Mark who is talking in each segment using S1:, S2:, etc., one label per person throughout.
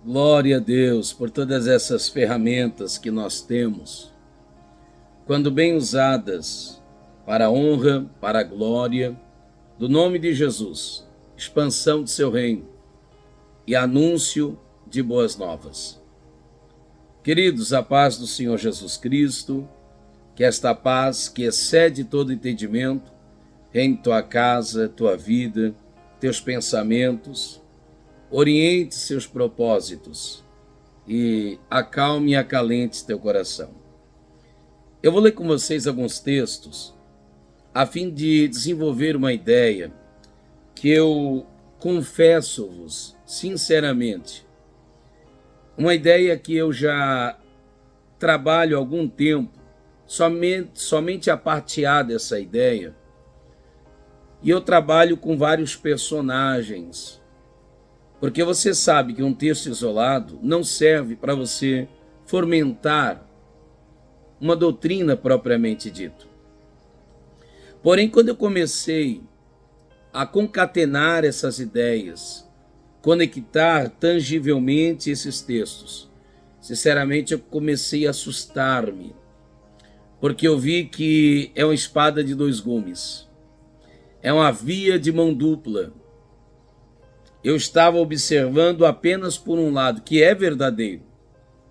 S1: Glória a Deus por todas essas ferramentas que nós temos, quando bem usadas para a honra, para a glória do nome de Jesus, expansão de seu reino e anúncio de boas novas. Queridos, a paz do Senhor Jesus Cristo, que esta paz que excede todo entendimento, reine tua casa, tua vida, teus pensamentos, oriente seus propósitos e acalme e acalente teu coração. Eu vou ler com vocês alguns textos a fim de desenvolver uma ideia que eu confesso-vos sinceramente, uma ideia que eu já trabalho há algum tempo, somente a partear dessa ideia, e eu trabalho com vários personagens, porque você sabe que um texto isolado não serve para você fomentar uma doutrina propriamente dita. Porém, quando eu comecei a concatenar essas ideias, conectar tangivelmente esses textos, sinceramente eu comecei a assustar-me, porque eu vi que é uma espada de dois gumes, é uma via de mão dupla. Eu estava observando apenas por um lado, que é verdadeiro,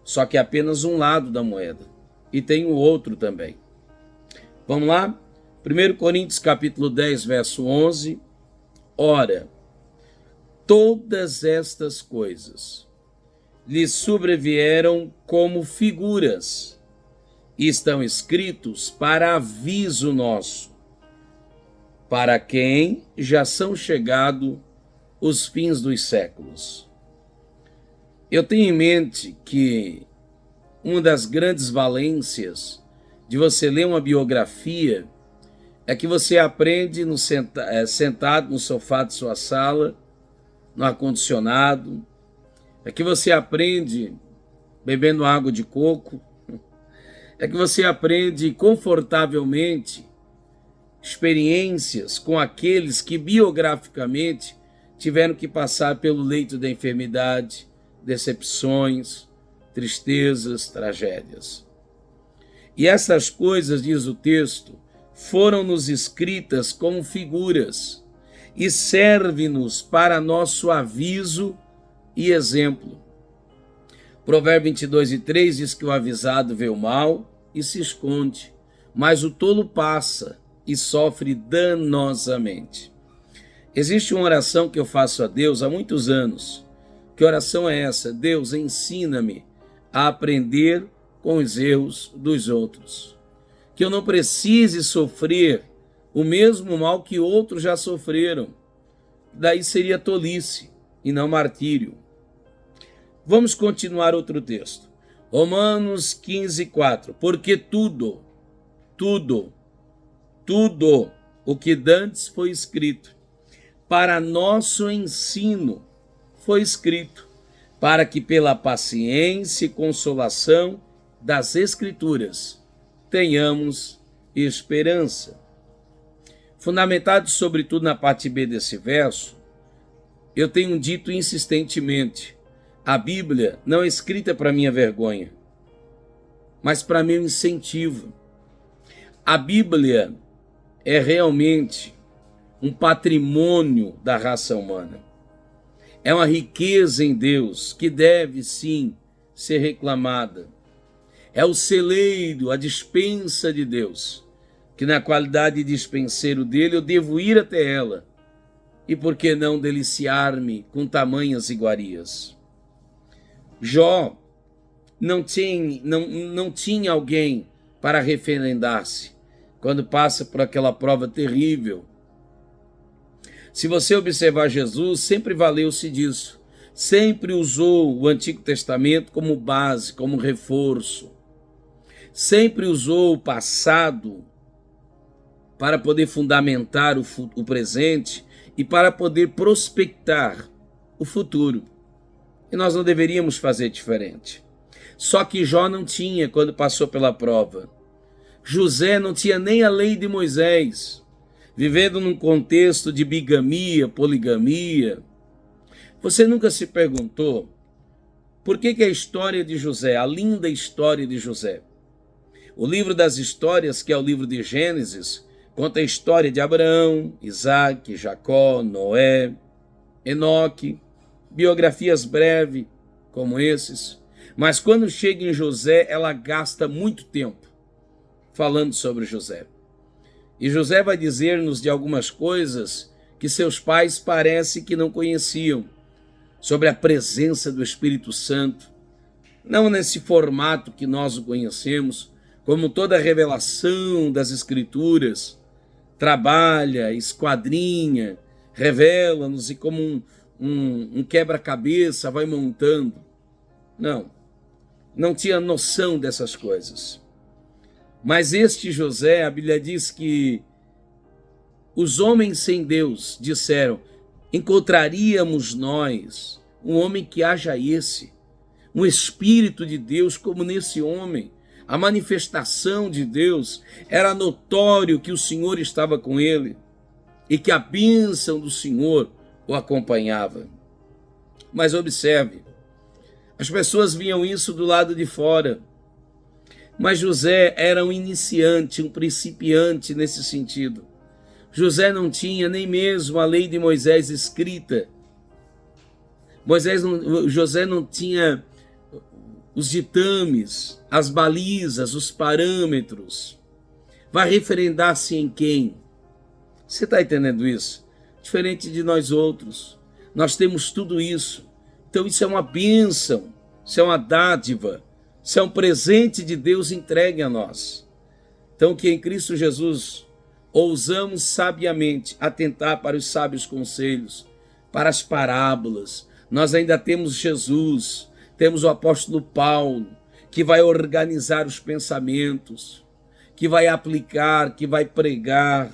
S1: só que é apenas um lado da moeda, e tem o outro também. Vamos lá? 1 Coríntios capítulo 10, verso 11. Ora, todas estas coisas lhes sobrevieram como figuras, e estão escritos para aviso nosso, para quem já são chegados os fins dos séculos. Eu tenho em mente que uma das grandes valências de você ler uma biografia é que você aprende sentado no sofá de sua sala, no ar-condicionado, é que você aprende bebendo água de coco, é que você aprende confortavelmente experiências com aqueles que biograficamente tiveram que passar pelo leito da enfermidade, decepções, tristezas, tragédias. E essas coisas, diz o texto, foram-nos escritas como figuras e servem-nos para nosso aviso e exemplo. Provérbio 22:3 diz que o avisado vê o mal e se esconde, mas o tolo passa e sofre danosamente. Existe uma oração que eu faço a Deus há muitos anos. Que oração é essa? Deus, ensina-me a aprender com os erros dos outros. Que eu não precise sofrer o mesmo mal que outros já sofreram. Daí seria tolice e não martírio. Vamos continuar outro texto. Romanos 15:4. Porque tudo o que dantes foi escrito, para nosso ensino foi escrito, para que pela paciência e consolação das Escrituras tenhamos esperança. Fundamentado sobretudo na parte B desse verso, eu tenho dito insistentemente, a Bíblia não é escrita para minha vergonha, mas para meu incentivo. A Bíblia é realmente um patrimônio da raça humana. É uma riqueza em Deus que deve, sim, ser reclamada. É o celeiro, a despensa de Deus, que na qualidade de dispenseiro dele eu devo ir até ela. E por que não deliciar-me com tamanhas iguarias? Jó não tinha alguém para referendar-se quando passa por aquela prova terrível. Se você observar Jesus, sempre valeu-se disso. Sempre usou o Antigo Testamento como base, como reforço. Sempre usou o passado para poder fundamentar o presente e para poder prospectar o futuro. E nós não deveríamos fazer diferente. Só que Jó não tinha quando passou pela prova. José não tinha nem a lei de Moisés, vivendo num contexto de bigamia, poligamia. Você nunca se perguntou Por que a história de José, a linda história de José? O livro das histórias, que é o livro de Gênesis, conta a história de Abraão, Isaac, Jacó, Noé, Enoque, biografias breves como esses. Mas quando chega em José, ela gasta muito tempo falando sobre José. E José vai dizer-nos de algumas coisas que seus pais parece que não conheciam, sobre a presença do Espírito Santo, não nesse formato que nós o conhecemos, como toda a revelação das Escrituras trabalha, esquadrinha, revela-nos e como um quebra-cabeça vai montando. Não tinha noção dessas coisas. Mas este José, a Bíblia diz que os homens sem Deus disseram: encontraríamos nós um homem que haja esse, um Espírito de Deus como nesse homem. A manifestação de Deus, era notório que o Senhor estava com ele e que a bênção do Senhor o acompanhava. Mas observe, as pessoas viam isso do lado de fora, mas José era um iniciante, um principiante nesse sentido. José não tinha nem mesmo a lei de Moisés escrita. José não tinha os ditames, as balizas, os parâmetros. Vai referendar-se em quem? Você está entendendo isso? Diferente de nós outros, nós temos tudo isso. Então isso é uma bênção, isso é uma dádiva, isso é um presente de Deus entregue a nós. Então que em Cristo Jesus ousamos sabiamente atentar para os sábios conselhos, para as parábolas. Nós ainda temos Jesus, temos o apóstolo Paulo, que vai organizar os pensamentos, que vai aplicar, que vai pregar.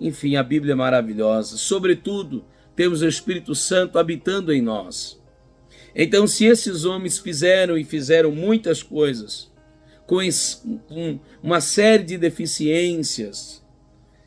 S1: Enfim, a Bíblia é maravilhosa. Sobretudo, temos o Espírito Santo habitando em nós. Então, se esses homens fizeram muitas coisas, com uma série de deficiências,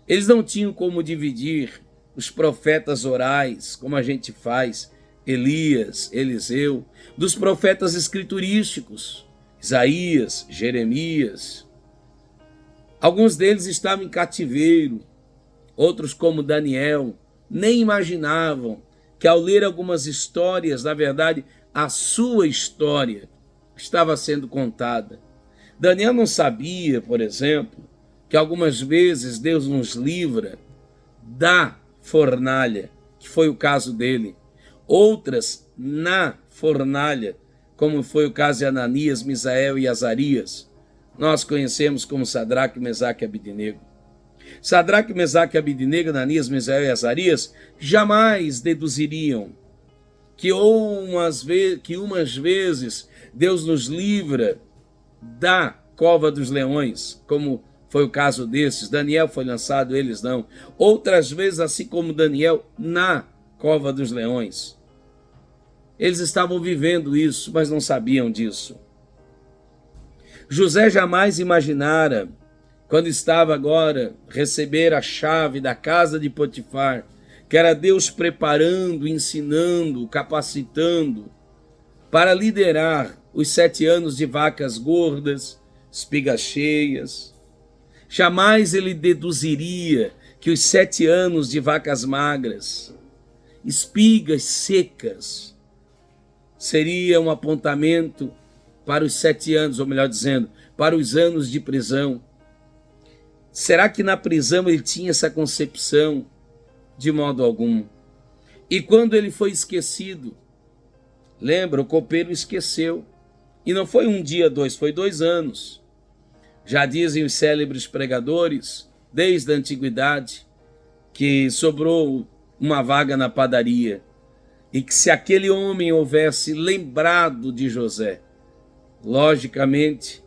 S1: eles não tinham como dividir os profetas orais, como a gente faz, Elias, Eliseu, dos profetas escriturísticos, Isaías, Jeremias. Alguns deles estavam em cativeiro, outros, como Daniel, nem imaginavam que ao ler algumas histórias, na verdade, a sua história estava sendo contada. Daniel não sabia, por exemplo, que algumas vezes Deus nos livra da fornalha, que foi o caso dele. Outras na fornalha, como foi o caso de Ananias, Misael e Azarias. Nós conhecemos como Sadraque, Mesaque e Abidnego. Sadraque, Mesaque e Abidnego, Ananias, Misael e Azarias jamais deduziriam que umas vezes Deus nos livra da cova dos leões, como foi o caso desses. Daniel foi lançado, eles não. Outras vezes, assim como Daniel, na cova dos leões. Eles estavam vivendo isso, mas não sabiam disso. José jamais imaginara, quando estava agora receber a chave da casa de Potifar, que era Deus preparando, ensinando, capacitando para liderar os 7 anos de vacas gordas, espigas cheias. Jamais ele deduziria que os 7 anos de vacas magras, espigas secas, seria um apontamento para os 7 anos, ou melhor dizendo, para os anos de prisão. Será que na prisão ele tinha essa concepção? De modo algum. E quando ele foi esquecido, lembra, o copeiro esqueceu. E não foi 1 dia, 2, foi 2 anos. Já dizem os célebres pregadores, desde a antiguidade, que sobrou uma vaga na padaria. E que se aquele homem houvesse lembrado de José, logicamente,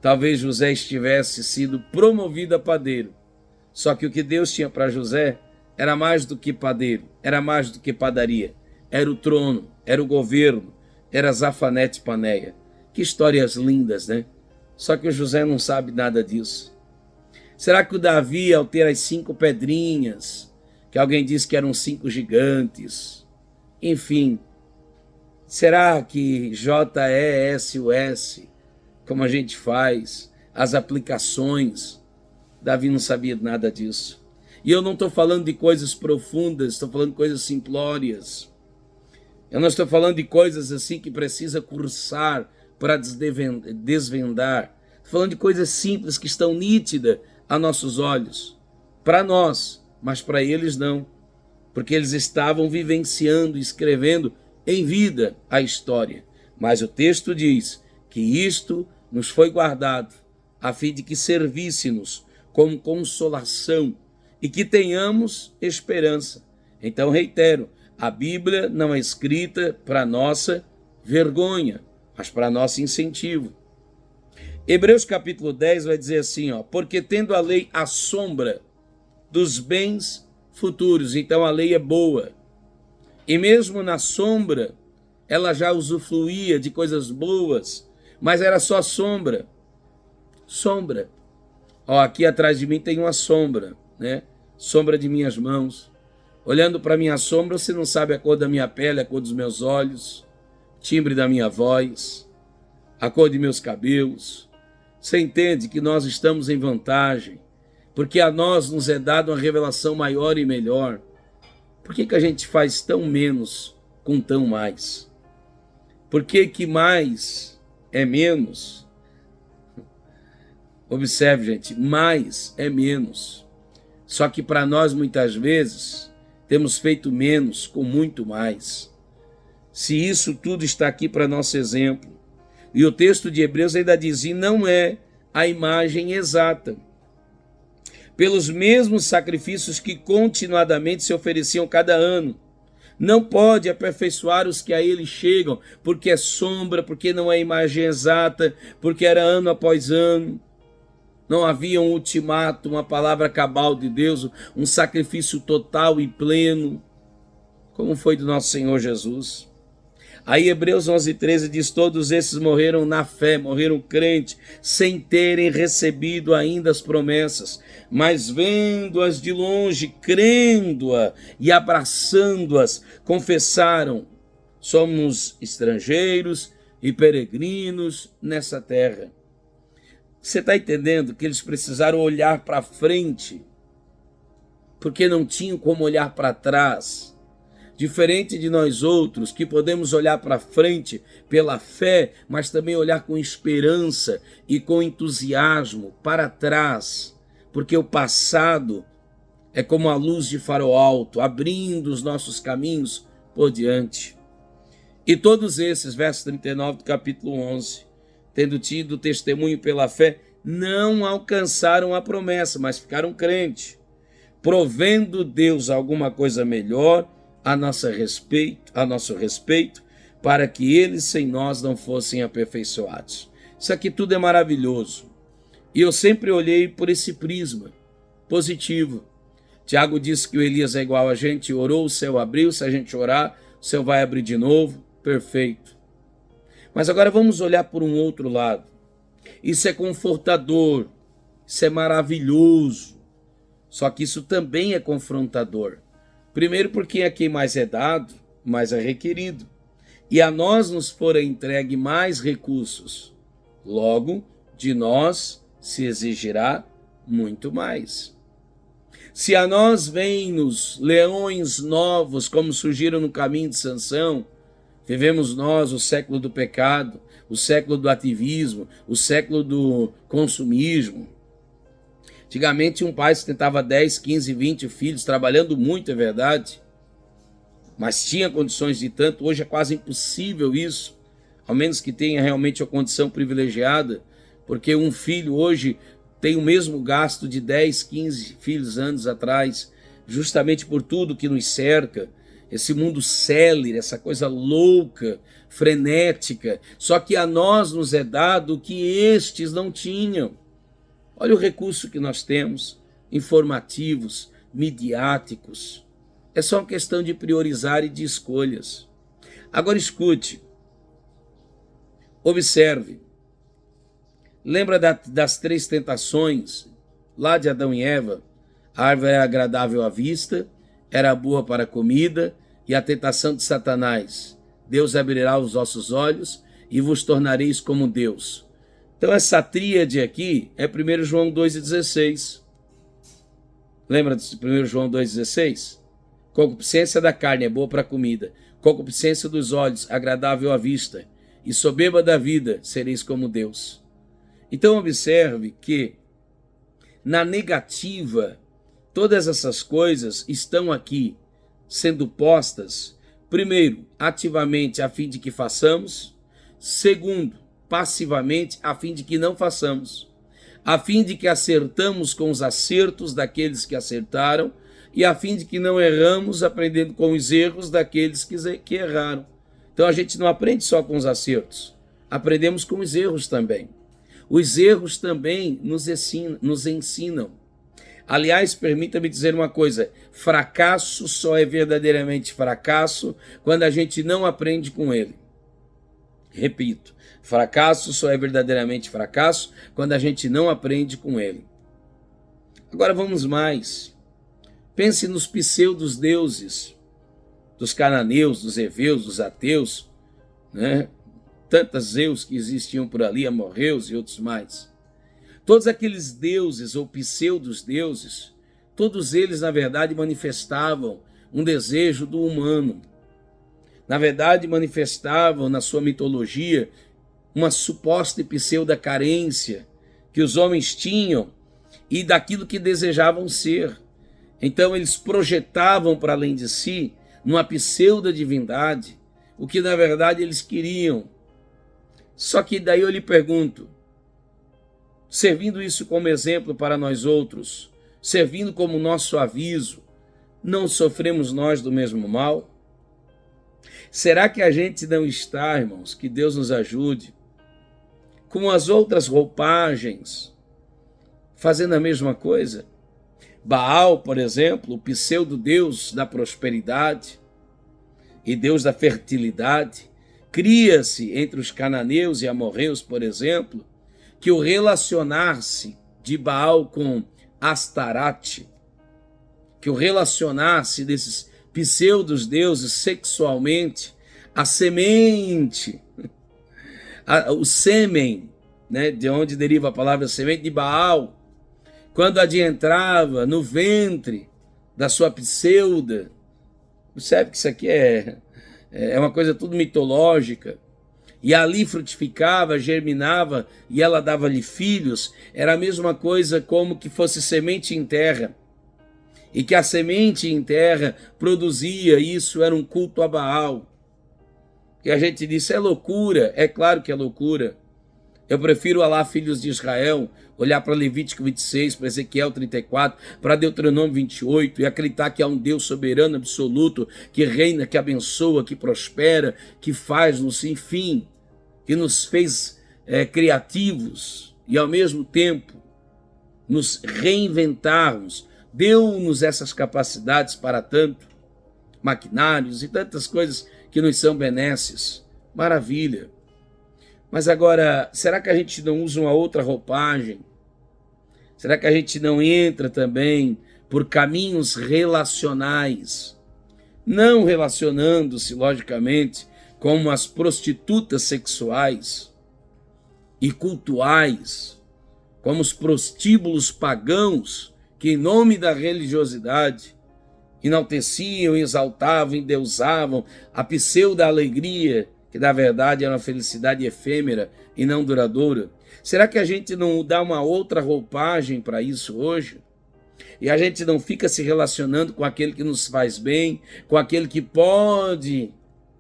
S1: talvez José estivesse sido promovido a padeiro. Só que o que Deus tinha para José era mais do que padeiro, era mais do que padaria. Era o trono, era o governo, era Zafanete Paneia. Que histórias lindas, né? Só que o José não sabe nada disso. Será que o Davi, ao ter as 5 pedrinhas, que alguém disse que eram 5 gigantes, enfim, Será que JESUS, como a gente faz, as aplicações, Davi não sabia nada disso. E eu não estou falando de coisas profundas, estou falando de coisas simplórias. Eu não estou falando de coisas assim que precisa cursar para desvendar. Estou falando de coisas simples que estão nítidas a nossos olhos. Para nós, mas para eles não. Porque eles estavam vivenciando, escrevendo em vida a história. Mas o texto diz que isto nos foi guardado, a fim de que servisse-nos como consolação e que tenhamos esperança. Então, reitero, a Bíblia não é escrita para nossa vergonha, mas para nosso incentivo. Hebreus capítulo 10 vai dizer assim, porque tendo a lei a sombra dos bens futuros, então a lei é boa. E mesmo na sombra, ela já usufruía de coisas boas, mas era só sombra. Sombra. Aqui atrás de mim tem uma sombra, né? Sombra de minhas mãos. Olhando para minha sombra, você não sabe a cor da minha pele, a cor dos meus olhos, timbre da minha voz, a cor de meus cabelos. Você entende que nós estamos em vantagem, porque a nós nos é dada uma revelação maior e melhor. Por que a gente faz tão menos com tão mais? Por que mais é menos? Observe, gente, mais é menos. Só que para nós, muitas vezes, temos feito menos com muito mais. Se isso tudo está aqui para nosso exemplo. E o texto de Hebreus ainda diz, e não é a imagem exata. Pelos mesmos sacrifícios que continuadamente se ofereciam cada ano. Não pode aperfeiçoar os que a ele chegam, porque é sombra, porque não é imagem exata, porque era ano após ano. Não havia um ultimato, uma palavra cabal de Deus, um sacrifício total e pleno, como foi do nosso Senhor Jesus. Aí Hebreus 11:13 diz, todos esses morreram na fé, morreram crentes, sem terem recebido ainda as promessas, mas vendo-as de longe, crendo-a e abraçando-as, confessaram, somos estrangeiros e peregrinos nessa terra. Você está entendendo que eles precisaram olhar para frente, porque não tinham como olhar para trás. Diferente de nós outros, que podemos olhar para frente pela fé, mas também olhar com esperança e com entusiasmo para trás, porque o passado é como a luz de farol alto, abrindo os nossos caminhos por diante. E todos esses, verso 39 do capítulo 11, tendo tido testemunho pela fé, não alcançaram a promessa, mas ficaram crentes, provendo Deus alguma coisa melhor a nosso respeito, para que eles sem nós não fossem aperfeiçoados. Isso aqui tudo é maravilhoso. E eu sempre olhei por esse prisma positivo. Tiago disse que o Elias é igual a gente, orou, o céu abriu, se a gente orar, o céu vai abrir de novo, perfeito. Mas agora vamos olhar por um outro lado. Isso é confortador, isso é maravilhoso, só que isso também é confrontador. Primeiro porque a quem mais é dado, mais é requerido. E a nós nos fora entregue mais recursos. Logo, de nós se exigirá muito mais. Se a nós vêm-nos leões novos, como surgiram no caminho de Sansão, vivemos nós o século do pecado, o século do ativismo, o século do consumismo. Antigamente um pai sustentava 10, 15, 20 filhos, trabalhando muito, é verdade, mas tinha condições de tanto. Hoje é quase impossível isso, ao menos que tenha realmente a condição privilegiada, porque um filho hoje tem o mesmo gasto de 10, 15 filhos anos atrás, justamente por tudo que nos cerca, esse mundo célere, essa coisa louca, frenética. Só que a nós nos é dado o que estes não tinham. Olha o recurso que nós temos, informativos, midiáticos. É só uma questão de priorizar e de escolhas. Agora escute, observe. Lembra das 3 tentações lá de Adão e Eva? A árvore era agradável à vista, era boa para a comida, e a tentação de Satanás. Deus abrirá os vossos olhos e vos tornareis como Deus. Então essa tríade aqui é 1 João 2,16. Lembra de 1 João 2,16? Concupiscência da carne é boa para a comida, concupiscência dos olhos, agradável à vista, e soberba da vida, sereis como Deus. Então observe que na negativa, todas essas coisas estão aqui sendo postas, primeiro, ativamente a fim de que façamos, segundo, passivamente a fim de que não façamos, a fim de que acertamos com os acertos daqueles que acertaram e a fim de que não erramos aprendendo com os erros daqueles que erraram. Então a gente não aprende só com os acertos, aprendemos com os erros também. Os erros também nos ensinam. Aliás, permita-me dizer uma coisa, fracasso só é verdadeiramente fracasso quando a gente não aprende com ele. Repito, fracasso só é verdadeiramente fracasso quando a gente não aprende com ele. Agora vamos mais. Pense nos pseudos deuses, dos cananeus, dos heveus, dos ateus, né? Tantas Zeus que existiam por ali, amorreus e outros mais. Todos aqueles deuses ou pseudos deuses, todos eles na verdade manifestavam um desejo do humano. Na verdade manifestavam na sua mitologia uma suposta e pseuda carência que os homens tinham e daquilo que desejavam ser. Então eles projetavam para além de si, numa pseuda divindade, o que na verdade eles queriam. Só que daí eu lhe pergunto, servindo isso como exemplo para nós outros, servindo como nosso aviso, não sofremos nós do mesmo mal? Será que a gente não está, irmãos, que Deus nos ajude, com as outras roupagens, fazendo a mesma coisa? Baal, por exemplo, o pseudo-deus da prosperidade e deus da fertilidade, cria-se entre os cananeus e amorreus, por exemplo, que o relacionar-se de Baal com Astarate, que o relacionar-se desses pseudos deuses sexualmente, a semente, o sêmen, né, de onde deriva a palavra semente de Baal, quando adentrava no ventre da sua pseuda, percebe que isso aqui é uma coisa tudo mitológica, e ali frutificava, germinava, e ela dava-lhe filhos, era a mesma coisa como que fosse semente em terra, e que a semente em terra produzia isso, era um culto a Baal. E a gente disse, é loucura, é claro que é loucura. Eu prefiro Alá, filhos de Israel, olhar para Levítico 26, para Ezequiel 34, para Deuteronômio 28 e acreditar que há um Deus soberano, absoluto, que reina, que abençoa, que prospera, que faz-nos, enfim, que nos fez criativos e ao mesmo tempo nos reinventarmos, deu-nos essas capacidades para tanto, maquinários e tantas coisas que nos são benesses. Maravilha. Mas agora, será que a gente não usa uma outra roupagem? Será que a gente não entra também por caminhos relacionais? Não relacionando-se, logicamente, como as prostitutas sexuais e cultuais, como os prostíbulos pagãos que, em nome da religiosidade, enalteciam, exaltavam, endeusavam a pseudo-alegria, que na verdade é uma felicidade efêmera e não duradoura. Será que a gente não dá uma outra roupagem para isso hoje? E a gente não fica se relacionando com aquele que nos faz bem, com aquele que pode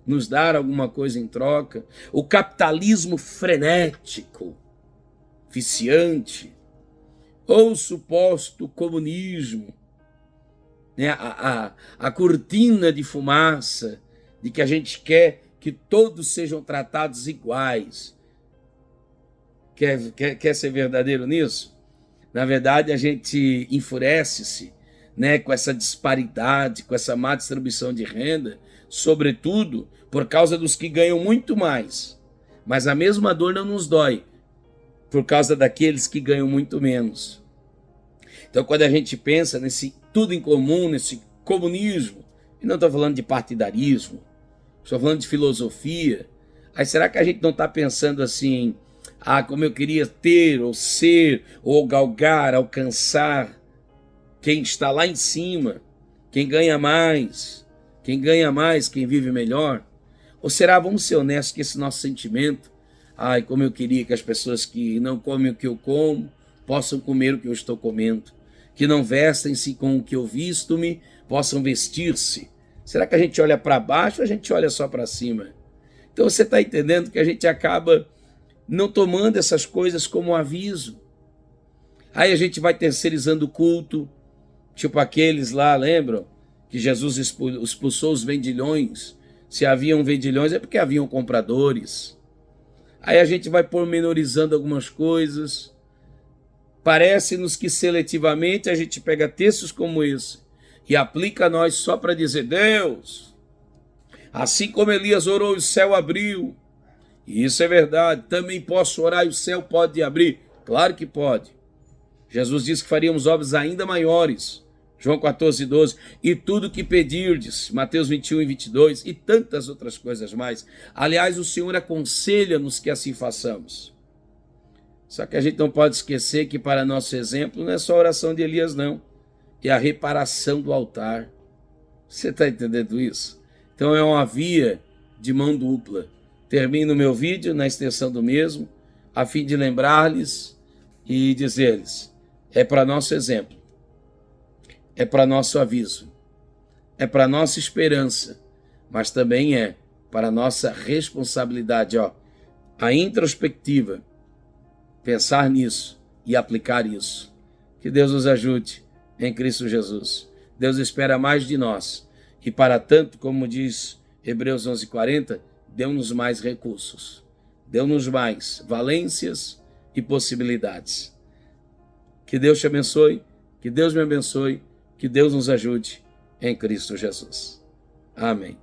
S1: nos dar alguma coisa em troca? O capitalismo frenético, viciante, ou o suposto comunismo, né? A cortina de fumaça de que a gente quer que todos sejam tratados iguais. Quer ser verdadeiro nisso? Na verdade, a gente enfurece-se, né, com essa disparidade, com essa má distribuição de renda, sobretudo por causa dos que ganham muito mais. Mas a mesma dor não nos dói por causa daqueles que ganham muito menos. Então, quando a gente pensa nesse tudo em comum, nesse comunismo, e não estou falando de partidarismo, estou falando de filosofia. Aí será que a gente não está pensando assim, como eu queria ter, ou ser, ou galgar, alcançar quem está lá em cima, quem ganha mais, quem vive melhor? Ou será, vamos ser honestos, que esse nosso sentimento, como eu queria que as pessoas que não comem o que eu como, possam comer o que eu estou comendo, que não vestem-se com o que eu visto-me, possam vestir-se. Será que a gente olha para baixo ou a gente olha só para cima? Então você está entendendo que a gente acaba não tomando essas coisas como aviso. Aí a gente vai terceirizando o culto, tipo aqueles lá, lembram? Que Jesus expulsou os vendilhões. Se haviam vendilhões é porque haviam compradores. Aí a gente vai pormenorizando algumas coisas. Parece-nos que seletivamente a gente pega textos como esse e aplica a nós só para dizer: Deus, assim como Elias orou e o céu abriu, e isso é verdade, também posso orar e o céu pode abrir. Claro que pode. Jesus disse que faríamos obras ainda maiores, João 14:12, e tudo que pedirdes, Mateus 21 e 22, e tantas outras coisas mais. Aliás, o Senhor aconselha-nos que assim façamos. Só que a gente não pode esquecer que, para nosso exemplo, não é só a oração de Elias, não. É a reparação do altar. Você está entendendo isso? Então é uma via de mão dupla. Termino o meu vídeo na extensão do mesmo, a fim de lembrar-lhes e dizer-lhes: é para nosso exemplo, é para nosso aviso, é para nossa esperança, mas também é para nossa responsabilidade, a introspectiva, pensar nisso e aplicar isso. Que Deus nos ajude em Cristo Jesus. Deus espera mais de nós e, para tanto, como diz Hebreus 11:40, deu-nos mais recursos, deu-nos mais valências e possibilidades. Que Deus te abençoe, que Deus me abençoe, que Deus nos ajude em Cristo Jesus. Amém.